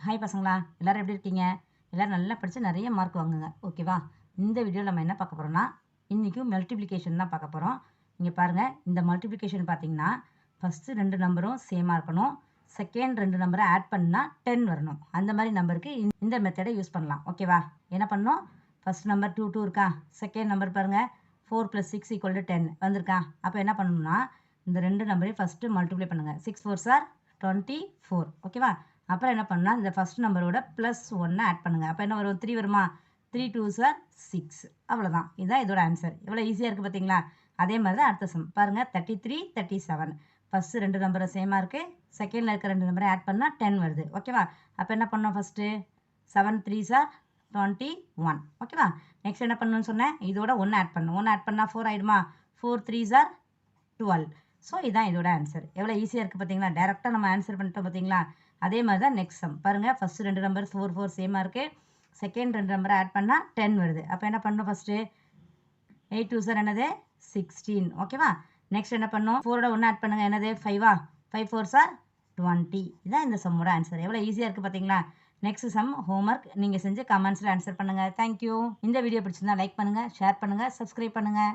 Hi பசங்களா, எல்லாரும் எப்படி இருக்கீங்க? எல்லாரும் நல்லா படித்து நிறைய மார்க் வாங்குங்க, ஓகேவா? இந்த வீடியோவில் நம்ம என்ன பார்க்க போகிறோம்னா, இன்றைக்கும் மல்டிப்ளிகேஷன் தான் பார்க்க போகிறோம். இங்கே பாருங்கள், இந்த மல்டிப்ளிகேஷன் பார்த்தீங்கன்னா ஃபஸ்ட்டு 2 நம்பரும் சேமாக இருக்கணும். செகண்ட் 2 நம்பரை ஆட் பண்ணால் 10 வரணும். அந்த மாதிரி நம்பருக்கு இந்த மெத்தடை யூஸ் பண்ணலாம், ஓகேவா? என்ன பண்ணணும்? ஃபஸ்ட் நம்பர் 2 2 இருக்கா? செகண்ட் நம்பர் பாருங்கள் 4 + 6 = 10 வந்திருக்கா? அப்போ என்ன பண்ணணும்னா, இந்த 2 நம்பரையும் ஃபஸ்ட்டு மல்டிப்ளை பண்ணுங்கள். 6 4s are 24, ஓகேவா? அப்புறம் என்ன பண்ணால் இந்த ஃபஸ்ட் நம்பரோட +1 ஆட் பண்ணுங்கள். அப்போ என்ன வரும்? 3 வருமா? 3 2s are 6. அவ்வளோதான். இதுதான் இதோட ஆன்சர். எவ்வளோ ஈஸியாக இருக்குது பார்த்தீங்களா? அதே மாதிரி தான் அடுத்த சம் பாருங்கள். 33 37. ஃபஸ்ட்டு 2 நம்பரும் சேமாக இருக்குது. செகண்டில் இருக்க 2 நம்பரை ஆட் பண்ணால் 10 வருது, ஓகேவா? அப்போ என்ன பண்ணோம்? ஃபஸ்ட்டு 7 3s are 21, ஓகேவா? நெக்ஸ்ட் என்ன பண்ணணும்னு சொன்னேன்? இதோட 1 ஆட் பண்ணணும். 1 ஆட் பண்ணால் 4 ஆகிடுமா? 4 3s are 12. ஸோ இதான் இதோட ஆன்சர். எவ்வளோ ஈஸியாக இருக்குது பார்த்தீங்களா? டேரெக்டாக நம்ம ஆன்சர் பண்ணிட்டோம் பார்த்தீங்களா? அதே மாதிரி தான் நெக்ஸ்ட் சம் பாருங்கள். ஃபஸ்ட்டு 2 நம்பர் 4 4 சேமாக இருக்குது. செகண்ட் 2 நம்பரை ஆட் பண்ணால் 10 வருது. அப்போ என்ன பண்ணணும்? ஃபஸ்ட்டு 8 2s are என்னது? 16, ஓகேவா? நெக்ஸ்ட் என்ன பண்ணணும்? 4ஓட 1 ஆட் பண்ணுங்கள். என்னது? 5ஆ? 5 4s are 20. இதான் இந்த சம்மோட ஆன்சர். எவ்வளோ ஈஸியாக இருக்குது பார்த்தீங்களா? நெக்ஸ்ட் சம் ஹோம்ஒர்க் நீங்கள் செஞ்சு கமெண்ட்ஸில் ஆன்சர் பண்ணுங்கள். தேங்க்யூ. இந்த வீடியோ பிடிச்சிருந்தா லைக் பண்ணுங்கள், ஷேர் பண்ணுங்கள், சப்ஸ்கிரைப் பண்ணுங்கள்.